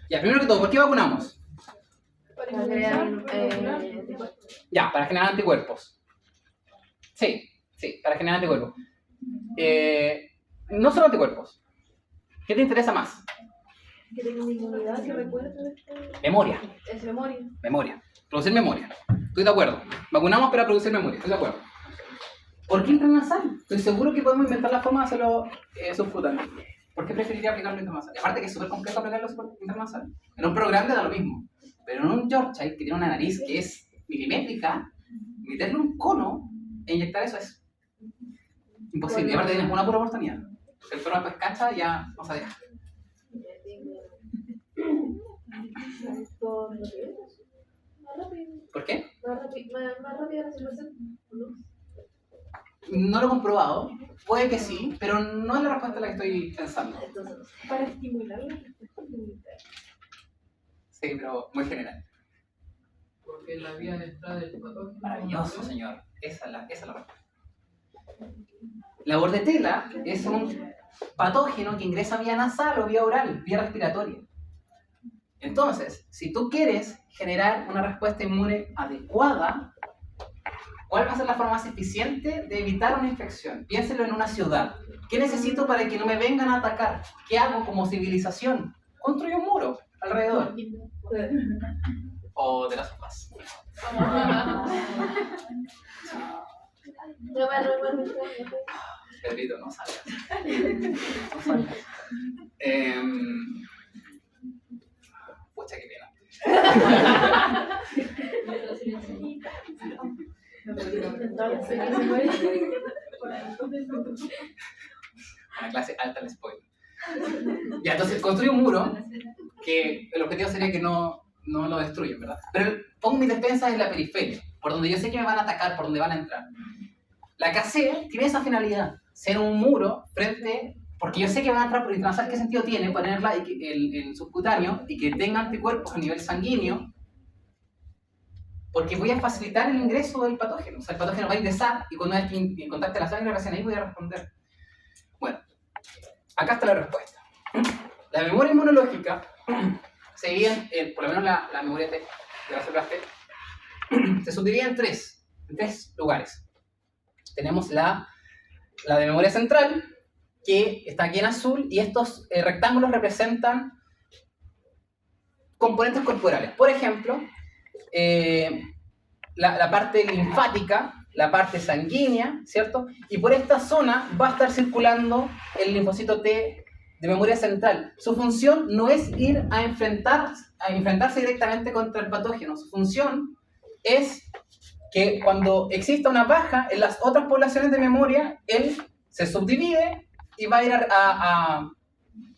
Ya, primero que todo, ¿por qué vacunamos? Para Para crear, inmunizar, Ya, para generar anticuerpos. Sí, para generar anticuerpos. No solo anticuerpos. ¿Qué te interesa más? que tenga una inmunidad, que recuerde Memoria. es memoria. Memoria. Producir memoria. Estoy de acuerdo. Vacunamos para producir memoria. Estoy de acuerdo. ¿Por qué intranasal? Estoy seguro que podemos inventar la forma de hacerlo subcutáneo. ¿Por qué preferiría aplicarlo intranasal? Y aparte que es súper complejo aplicarlo intranasal. En un programa da lo mismo. Pero en un Yorkshire que tiene una nariz que es milimétrica, meterle un cono e inyectar eso es imposible. Y aparte tienes una pura oportunidad. Si el perro después cacha, ya no se deja. ¿Por qué? Más rápida la circulación. No lo he comprobado. Puede que sí, pero no es la respuesta a la que estoy pensando. Para estimular la respuesta inmunitaria. Sí, pero muy general. Porque la vía de entrada del patógeno. Maravilloso, señor. Esa es la respuesta. La bordetela es un patógeno que ingresa vía nasal o vía oral, vía respiratoria. Entonces, si tú quieres generar una respuesta inmune adecuada, ¿cuál va a ser la forma más eficiente de evitar una infección? Piénselo en una ciudad. ¿Qué necesito para que no me vengan a atacar? ¿Qué hago como civilización? Construyo un muro alrededor. O de las sofás. Pedrito, no salgas. No salgas. Pucha, qué pena. Una clase alta el spoiler. Ya, entonces construyo un muro que el objetivo sería que no lo destruyan, ¿verdad? Pero pongo mis defensas en la periferia, por donde yo sé que me van a atacar, por donde van a entrar. La KC tiene esa finalidad, ser un muro frente, porque yo sé que van a entrar por intranasal. ¿Qué sentido tiene ponerla en subcutáneo y que tenga anticuerpos a nivel sanguíneo? Porque voy a facilitar el ingreso del patógeno. O sea, el patógeno va a ingresar y cuando contacte la sangre, recién ahí voy a responder. Bueno, acá está la respuesta. La memoria inmunológica se divide en, por lo menos la memoria T, de las células T, se subdivide en tres lugares. Tenemos la de memoria central, que está aquí en azul, y estos rectángulos representan componentes corporales. Por ejemplo, la parte linfática, la parte sanguínea, ¿cierto? Y por esta zona va a estar circulando el linfocito T de memoria central. Su función no es ir a enfrentarse directamente contra el patógeno. Su función es que cuando exista una baja en las otras poblaciones de memoria, él se subdivide y va a ir a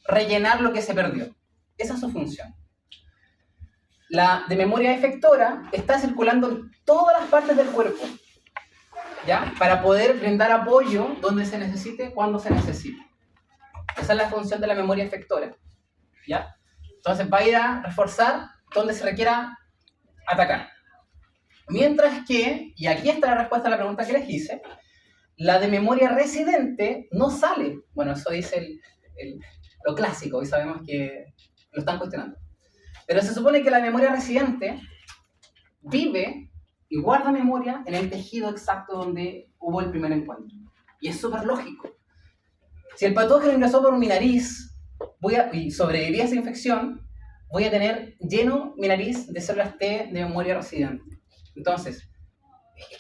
rellenar lo que se perdió. Esa es su función. La de memoria efectora está circulando en todas las partes del cuerpo, ¿ya? Para poder brindar apoyo donde se necesite, cuando se necesite. Esa es la función de la memoria efectora, ¿ya? Entonces va a ir a reforzar donde se requiera atacar. Mientras que, y aquí está la respuesta a la pregunta que les hice, la de memoria residente no sale. Bueno, eso dice lo clásico, y sabemos que lo están cuestionando. Pero se supone que la memoria residente vive y guarda memoria en el tejido exacto donde hubo el primer encuentro. Y es súper lógico. Si el patógeno ingresó por mi nariz y sobreviví a esa infección, voy a tener lleno mi nariz de células T de memoria residente. Entonces,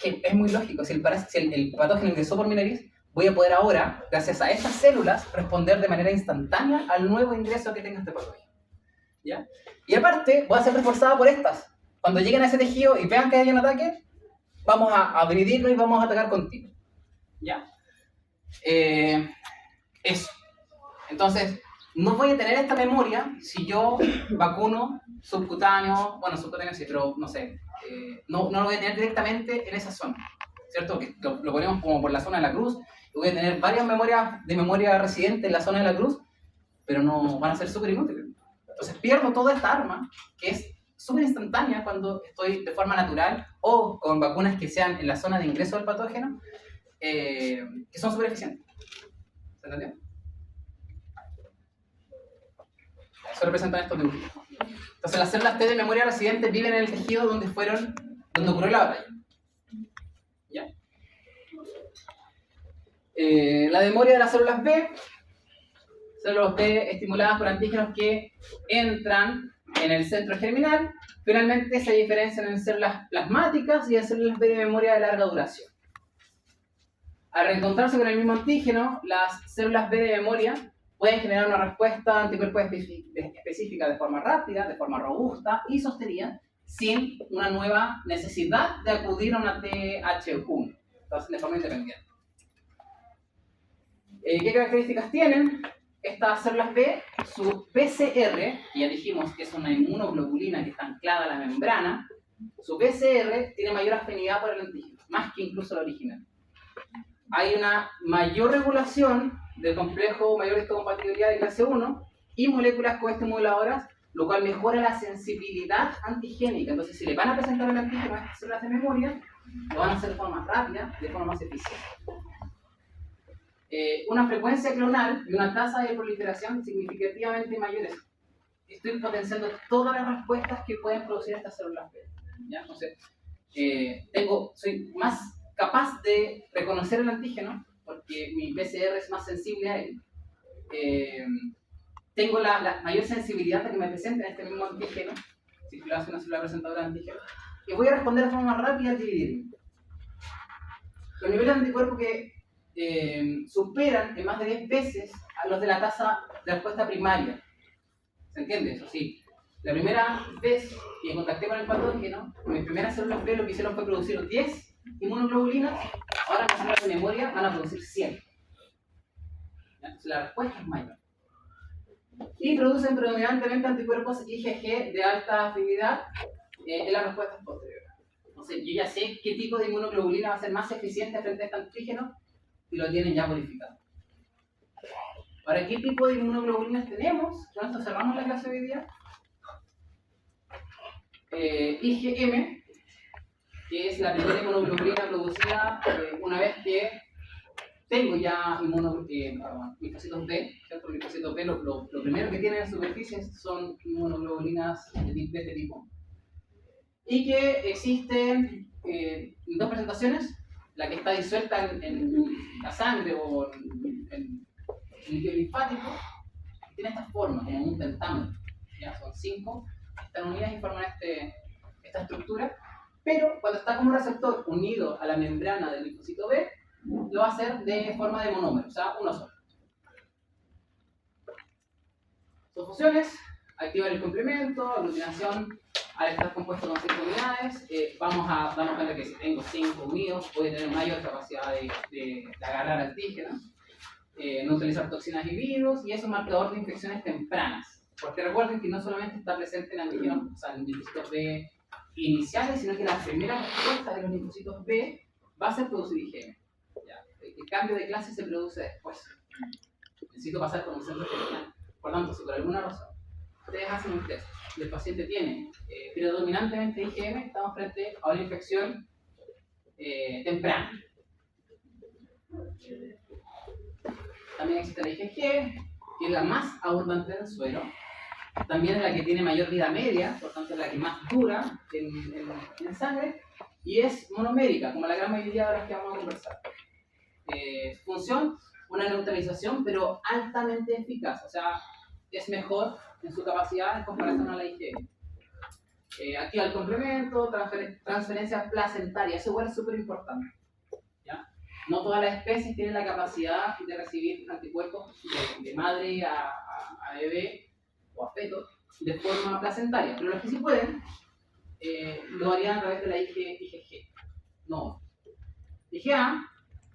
es muy lógico. Si el patógeno ingresó por mi nariz, voy a poder ahora, gracias a esas células, responder de manera instantánea al nuevo ingreso que tenga este patógeno. ¿Ya? Y aparte, voy a ser reforzada por estas. Cuando lleguen a ese tejido y vean que hay un ataque, vamos a agredirlo y vamos a atacar contigo. ¿Ya? Eso. Entonces, no voy a tener esta memoria si yo vacuno subcutáneo sí, pero no sé, no lo voy a tener directamente en esa zona, ¿cierto? Que lo ponemos como por la zona de la cruz, y voy a tener varias memorias de memoria residente en la zona de la cruz, pero no van a ser súper inútiles. Entonces pierdo toda esta arma, que es súper instantánea cuando estoy de forma natural o con vacunas que sean en la zona de ingreso del patógeno, que son súper eficientes. ¿Se entendió? Eso representan estos dibujos. Entonces las células T de memoria residente viven en el tejido donde ocurrió la batalla. ¿Ya? La memoria de las células B estimuladas por antígenos que entran en el centro germinal, finalmente se diferencian en células plasmáticas y en células B de memoria de larga duración. Al reencontrarse con el mismo antígeno, las células B de memoria pueden generar una respuesta anticuerpos específica de forma rápida, de forma robusta y sostenida, sin una nueva necesidad de acudir a una TH1, entonces de forma independiente. ¿Qué características tienen? Estas células B, su PCR, que ya dijimos que es una inmunoglobulina que está anclada a la membrana, su PCR tiene mayor afinidad por el antígeno, más que incluso la original. Hay una mayor regulación del complejo mayor histocompatibilidad de clase 1 y moléculas coestimuladoras, lo cual mejora la sensibilidad antigénica. Entonces, si le van a presentar el antígeno a estas células de memoria, lo van a hacer de forma rápida, de forma más eficiente. Una frecuencia clonal y una tasa de proliferación significativamente mayores. Estoy potenciando todas las respuestas que pueden producir estas células B. ¿Ya? Entonces, soy más capaz de reconocer el antígeno porque mi PCR es más sensible a él. Tengo la mayor sensibilidad de que me presenten este mismo antígeno, si lo hace una célula presentadora de antígeno, y voy a responder de forma más rápida al dividirme. Los niveles de anticuerpos que superan en más de 10 veces a los de la tasa de respuesta primaria. ¿Se entiende eso? Sí. La primera vez que contacté con el patógeno, mis primeras células B lo que hicieron fue producir 10 inmunoglobulinas, ahora las células de memoria van a producir 100. Entonces la respuesta es mayor. Y producen predominantemente anticuerpos IgG de alta afinidad en las respuestas posteriores. Entonces yo ya sé qué tipo de inmunoglobulina va a ser más eficiente frente a este antígeno y lo tienen ya codificado. Ahora, ¿qué tipo de inmunoglobulinas tenemos? Con esto cerramos la clase de hoy día. IgM, que es la primera inmunoglobulina producida una vez que tengo ya linfocitos B, ¿cierto? Linfocitos B, lo primero que tienen en superficie son inmunoglobulinas de este tipo. Y que existen dos presentaciones, la que está disuelta en la sangre o en el líquido linfático, tiene esta forma, como un pentámero. ¿Ya? Son 5, están unidas y forman esta estructura, pero cuando está como receptor unido a la membrana del linfocito B, lo va a hacer de forma de monómero, o sea, uno solo. Sus funciones: activar el complemento, aglutinación al estar compuesto con 5 unidades. Vamos a darnos cuenta que si tengo 5 unidos, voy a tener mayor capacidad de agarrar antígenos, neutralizar toxinas y virus, y es un marcador de infecciones tempranas. Porque recuerden que no solamente está presente en antígenos, o sea, en linfocitos B iniciales, sino que la primera respuesta de los linfocitos B va a ser producir IgM. El cambio de clase se produce después. Necesito pasar por un centro germinal. Por tanto, si por alguna razón ustedes hacen un test y el paciente tiene predominantemente IgM, estamos frente a una infección temprana. También existe la IgG, que es la más abundante en el suelo. También es la que tiene mayor vida media, por tanto es la que más dura en sangre. Y es monomérica, como la gran mayoría de las que vamos a conversar. Función, una neutralización, pero altamente eficaz. O sea, es mejor en su capacidad en comparación a la IgM. Activa el complemento, transferencia placentaria, eso igual es súper importante. ¿Ya? No todas las especies tienen la capacidad de recibir anticuerpos de madre a bebé o a feto de forma placentaria, pero los que sí pueden lo harían a través de la IgG. No. IgA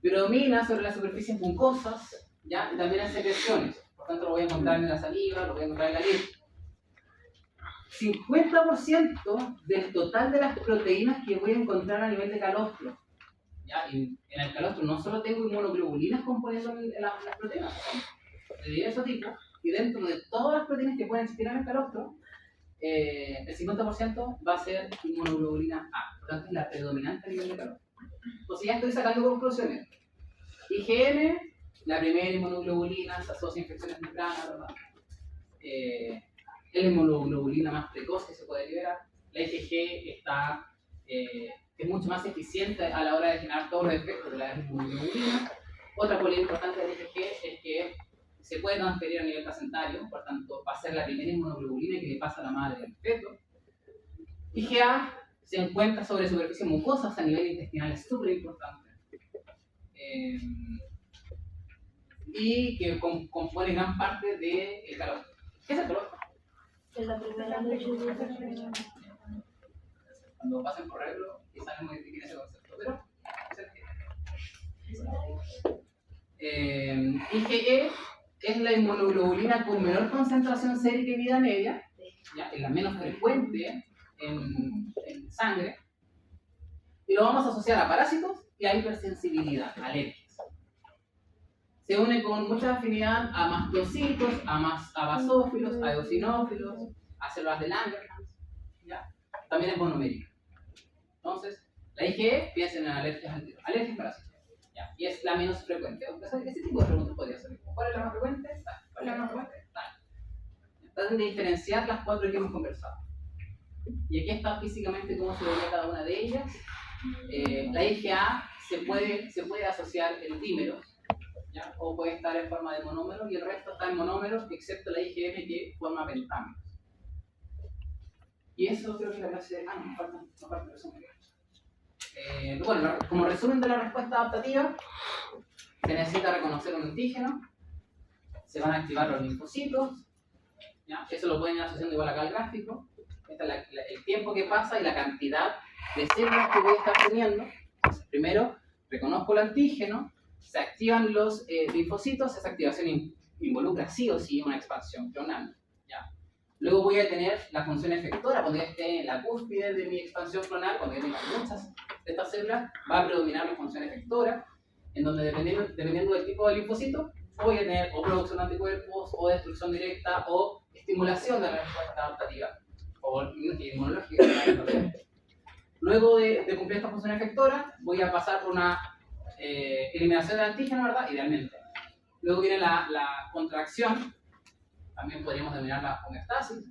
predomina sobre las superficies mucosas, ¿ya? Y también en secreciones, por tanto lo voy a encontrar en la saliva, lo voy a encontrar en la leche. 50% del total de las proteínas que voy a encontrar a nivel de calostro. ¿Ya? Y en el calostro no solo tengo inmunoglobulinas componiendo las proteínas, de diversos tipos, y dentro de todas las proteínas que pueden existir en el calostro, el 50% va a ser inmunoglobulina A, por tanto es la predominante a nivel de calor. Entonces ya estoy sacando conclusiones. IgM, la primera inmunoglobulina, se asocia a infecciones tempranas, ¿verdad? Es la inmunoglobulina más precoz que se puede liberar. La IgG es mucho más eficiente a la hora de generar todos los efectos de la inmunoglobulina. Otra cualidad importante de la IgG es que se puede transferir a nivel placentario, por tanto va a ser la primera inmunoglobulina que le pasa a la madre al feto. IgA se encuentra sobre superficies mucosas a nivel intestinal, es súper importante. Y que compone gran parte del calor. ¿Qué es el calor? Es la primera noche de Cuando pasen por reglo, quizás no modifiquen ese concepto, pero IgE es la inmunoglobulina con menor concentración sérica y vida media, ¿ya? Es la menos frecuente en sangre, y lo vamos a asociar a parásitos y a hipersensibilidad, alergias. Se une con mucha afinidad a mastocitos, a basófilos, a eosinófilos, a células de Langerhans, ¿ya? También es monomérica. Entonces, la IgE, piensen en alergias al tiro, alergias parásitos, ¿ya? Y es la menos frecuente. Ese tipo de preguntas podría ser. ¿Cuál es la más frecuente? ¿Cuál es la más frecuente? Traten de diferenciar las 4 que hemos conversado. Y aquí está físicamente cómo se vería cada una de ellas. La IgA se puede asociar en dímeros, ¿ya? O puede estar en forma de monómeros, y el resto está en monómeros, excepto la IgM que forma pentámeros. Y eso creo que es la clase de... no falta resumen. Bueno, como resumen de la respuesta adaptativa, se necesita reconocer un antígeno, se van a activar los linfocitos, ¿ya? Eso lo pueden ir asociando igual acá al gráfico. Este es el tiempo que pasa y la cantidad de células que voy a estar teniendo. Entonces, primero reconozco el antígeno, se activan los linfocitos, esa activación involucra sí o sí una expansión clonal, ¿ya? Luego voy a tener la función efectora, cuando ya esté en la cúspide de mi expansión clonal, cuando ya tenga muchas de estas células, va a predominar mi función efectora, en donde dependiendo del tipo de linfocito, voy a tener o producción de anticuerpos, o destrucción directa, o estimulación de la respuesta adaptativa, o inmunológica. Luego de cumplir esta función efectora, voy a pasar por una eliminación del antígeno, ¿verdad? Idealmente. Luego viene la contracción, también podríamos denominarla homeostasis.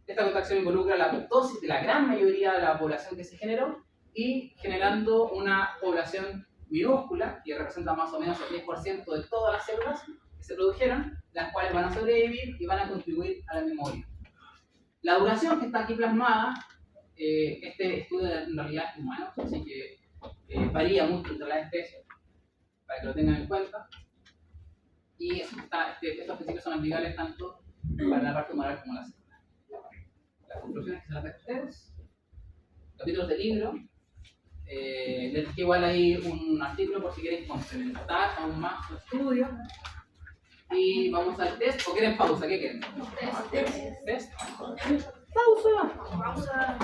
Esta contracción involucra la apoptosis de la gran mayoría de la población que se generó, y generando una población minúscula, que representa más o menos el 10% de todas las células que se produjeron, las cuales van a sobrevivir y van a contribuir a la memoria. La duración que está aquí plasmada, este estudio en realidad es humano, así que varía mucho entre las especies, para que lo tengan en cuenta. Y estos principios son aplicables tanto para la parte humoral como la celular. Las conclusiones que se las dejo a ustedes. Capítulos del libro. Les dejé igual ahí un artículo por si quieren complementar aún más su estudio. Y vamos al test. ¿O quieren pausa? ¿Qué quieren? Test. ¿Test? Pausa.